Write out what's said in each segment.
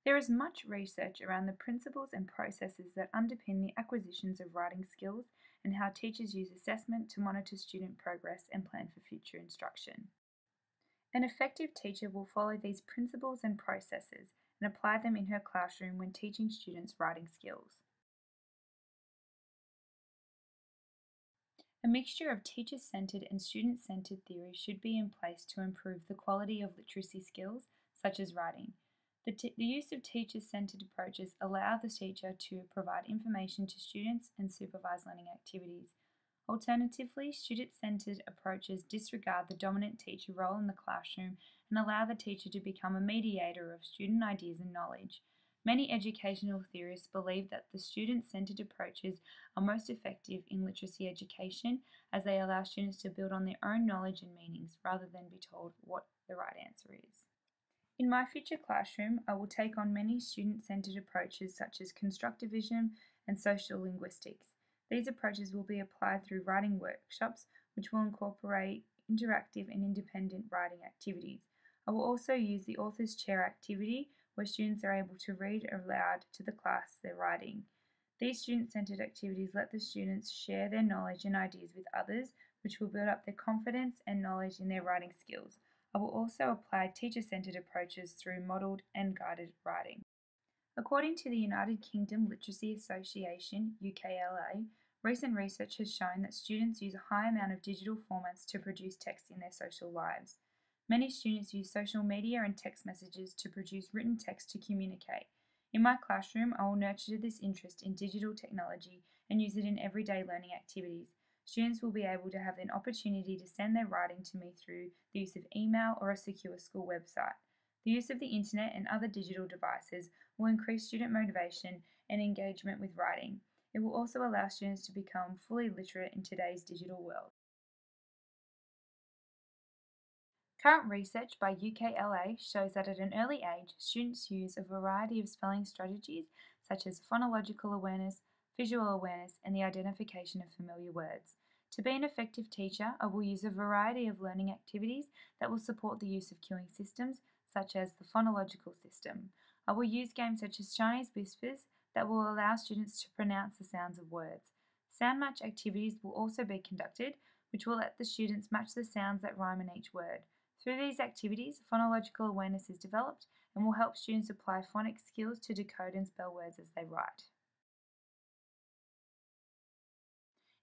There is much research around the principles and processes that underpin the acquisitions of writing skills and how teachers use assessment to monitor student progress and plan for future instruction. An effective teacher will follow these principles and processes and apply them in her classroom when teaching students writing skills. A mixture of teacher-centered and student-centered theories should be in place to improve the quality of literacy skills, such as writing. The use of teacher-centered approaches allow the teacher to provide information to students and supervise learning activities. Alternatively, student-centered approaches disregard the dominant teacher role in the classroom and allow the teacher to become a mediator of student ideas and knowledge. Many educational theorists believe that the student-centered approaches are most effective in literacy education as they allow students to build on their own knowledge and meanings rather than be told what the right answer is. In my future classroom, I will take on many student-centered approaches such as constructivism and social linguistics. These approaches will be applied through writing workshops, which will incorporate interactive and independent writing activities. I will also use the author's chair activity, where students are able to read aloud to the class their writing. These student-centered activities let the students share their knowledge and ideas with others, which will build up their confidence and knowledge in their writing skills. I will also apply teacher-centered approaches through modelled and guided writing. According to the United Kingdom Literacy Association, UKLA, recent research has shown that students use a high amount of digital formats to produce text in their social lives. Many students use social media and text messages to produce written text to communicate. In my classroom, I will nurture this interest in digital technology and use it in everyday learning activities. Students will be able to have an opportunity to send their writing to me through the use of email or a secure school website. The use of the internet and other digital devices will increase student motivation and engagement with writing. It will also allow students to become fully literate in today's digital world. Current research by UKLA shows that at an early age, students use a variety of spelling strategies such as phonological awareness, visual awareness, and the identification of familiar words. To be an effective teacher, I will use a variety of learning activities that will support the use of cueing systems, such as the phonological system. I will use games such as Chinese whispers that will allow students to pronounce the sounds of words. Sound match activities will also be conducted, which will let the students match the sounds that rhyme in each word. Through these activities, phonological awareness is developed and will help students apply phonics skills to decode and spell words as they write.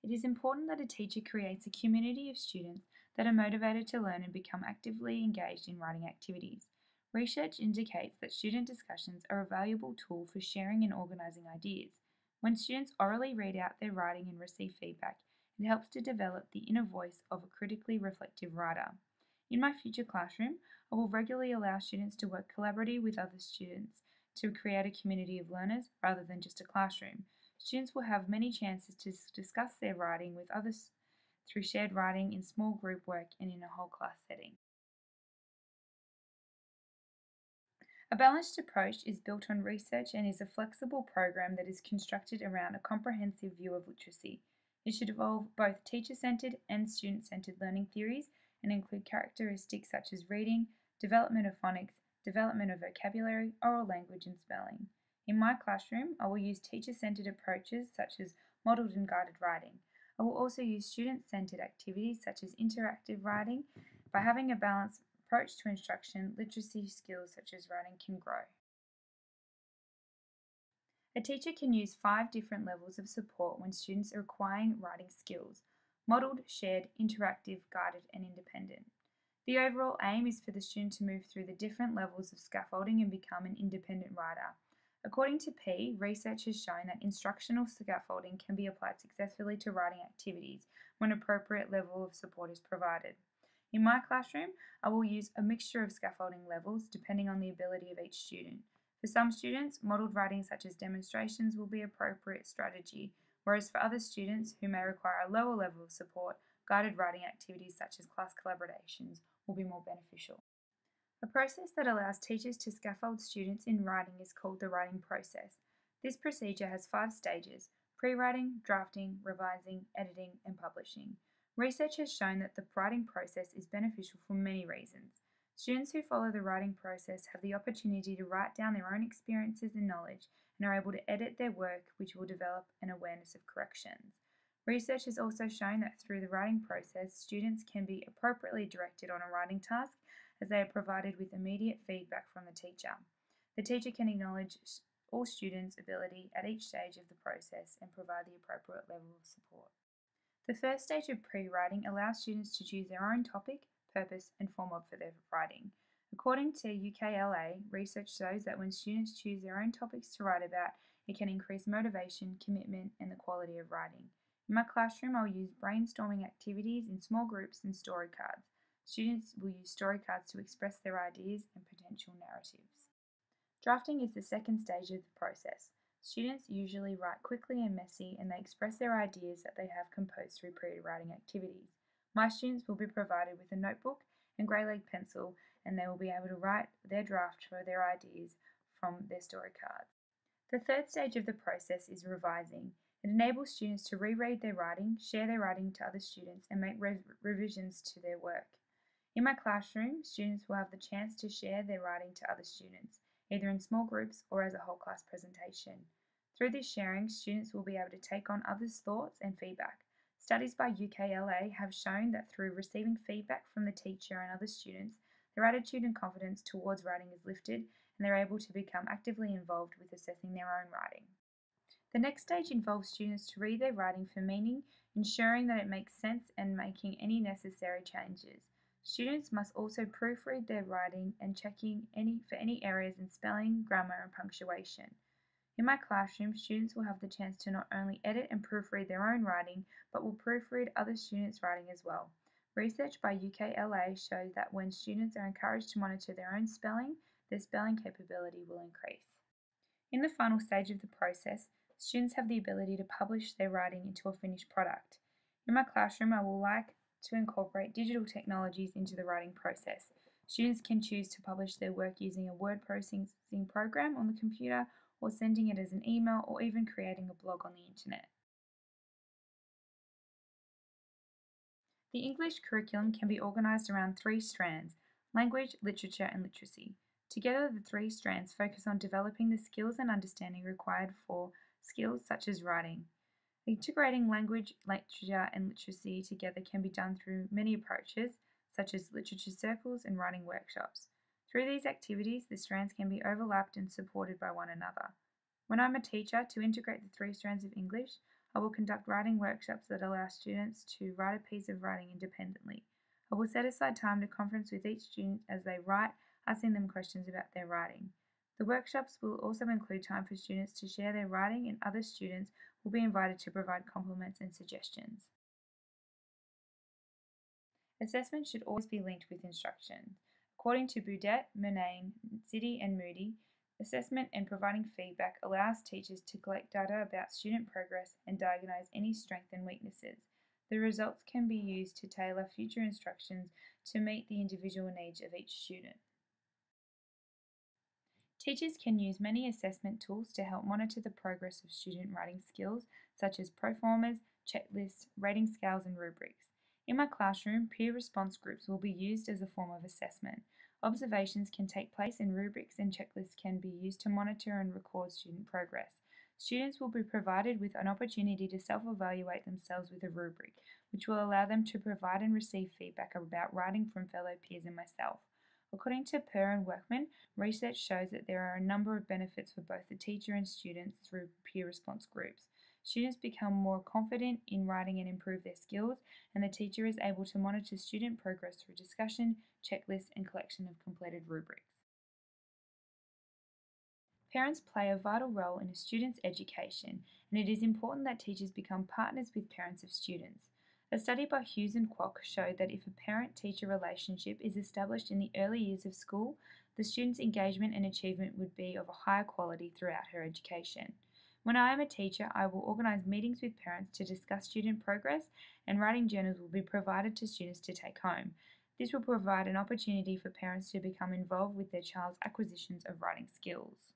It is important that a teacher creates a community of students that are motivated to learn and become actively engaged in writing activities. Research indicates that student discussions are a valuable tool for sharing and organising ideas. When students orally read out their writing and receive feedback, it helps to develop the inner voice of a critically reflective writer. In my future classroom, I will regularly allow students to work collaboratively with other students to create a community of learners rather than just a classroom. Students will have many chances to discuss their writing with others through shared writing in small group work and in a whole class setting. A balanced approach is built on research and is a flexible program that is constructed around a comprehensive view of literacy. It should involve both teacher-centered and student-centered learning theories and include characteristics such as reading, development of phonics, development of vocabulary, oral language, and spelling. In my classroom, I will use teacher-centered approaches such as modelled and guided writing. I will also use student-centered activities such as interactive writing. By having a balanced approach to instruction, literacy skills such as writing can grow. A teacher can use 5 different levels of support when students are acquiring writing skills: modelled, shared, interactive, guided, and independent. The overall aim is for the student to move through the different levels of scaffolding and become an independent writer. According to P, research has shown that instructional scaffolding can be applied successfully to writing activities when appropriate level of support is provided. In my classroom, I will use a mixture of scaffolding levels depending on the ability of each student. For some students, modelled writing such as demonstrations will be an appropriate strategy, whereas for other students who may require a lower level of support, guided writing activities such as class collaborations will be more beneficial. A process that allows teachers to scaffold students in writing is called the writing process. This procedure has 5 stages: pre-writing, drafting, revising, editing, and publishing. Research has shown that the writing process is beneficial for many reasons. Students who follow the writing process have the opportunity to write down their own experiences and knowledge and are able to edit their work, which will develop an awareness of corrections. Research has also shown that through the writing process, students can be appropriately directed on a writing task as they are provided with immediate feedback from the teacher. The teacher can acknowledge all students' ability at each stage of the process and provide the appropriate level of support. The first stage of pre-writing allows students to choose their own topic, purpose, and format for their writing. According to UKLA, research shows that when students choose their own topics to write about, it can increase motivation, commitment, and the quality of writing. In my classroom, I'll use brainstorming activities in small groups and story cards. Students will use story cards to express their ideas and potential narratives. Drafting is the second stage of the process. Students usually write quickly and messy, and they express their ideas that they have composed through pre-writing activities. My students will be provided with a notebook and grey lead pencil, and they will be able to write their draft for their ideas from their story cards. The third stage of the process is revising. It enables students to reread their writing, share their writing to other students, and make revisions to their work. In my classroom, students will have the chance to share their writing to other students, either in small groups or as a whole class presentation. Through this sharing, students will be able to take on others' thoughts and feedback. Studies by UKLA have shown that through receiving feedback from the teacher and other students, their attitude and confidence towards writing is lifted, and they're able to become actively involved with assessing their own writing. The next stage involves students to read their writing for meaning, ensuring that it makes sense and making any necessary changes. Students must also proofread their writing and checking for any errors in spelling, grammar, and punctuation. In my classroom, students will have the chance to not only edit and proofread their own writing, but will proofread other students' writing as well. Research by UKLA shows that when students are encouraged to monitor their own spelling, their spelling capability will increase. In the final stage of the process, students have the ability to publish their writing into a finished product. In my classroom, I will like to incorporate digital technologies into the writing process. Students can choose to publish their work using a word processing program on the computer, or sending it as an email, or even creating a blog on the internet. The English curriculum can be organised around three strands: language, literature, and literacy. Together, the three strands focus on developing the skills and understanding required for skills such as writing. Integrating language, literature, and literacy together can be done through many approaches, such as literature circles and writing workshops. Through these activities, the strands can be overlapped and supported by one another. When I'm a teacher, to integrate the three strands of English, I will conduct writing workshops that allow students to write a piece of writing independently. I will set aside time to conference with each student as they write, asking them questions about their writing. The workshops will also include time for students to share their writing, and other students will be invited to provide compliments and suggestions. Assessment should always be linked with instruction. According to Boudet, Murnane, Zidi, and Moody, assessment and providing feedback allows teachers to collect data about student progress and diagnose any strengths and weaknesses. The results can be used to tailor future instructions to meet the individual needs of each student. Teachers can use many assessment tools to help monitor the progress of student writing skills, such as proformas, checklists, rating scales, and rubrics. In my classroom, peer response groups will be used as a form of assessment. Observations can take place, and rubrics and checklists can be used to monitor and record student progress. Students will be provided with an opportunity to self-evaluate themselves with a rubric, which will allow them to provide and receive feedback about writing from fellow peers and myself. According to Purr and Workman, research shows that there are a number of benefits for both the teacher and students through peer response groups. Students become more confident in writing and improve their skills, and the teacher is able to monitor student progress through discussion, checklists, and collection of completed rubrics. Parents play a vital role in a student's education, and it is important that teachers become partners with parents of students. A study by Hughes and Kwok showed that if a parent-teacher relationship is established in the early years of school, the student's engagement and achievement would be of a higher quality throughout her education. When I am a teacher, I will organise meetings with parents to discuss student progress, and writing journals will be provided to students to take home. This will provide an opportunity for parents to become involved with their child's acquisitions of writing skills.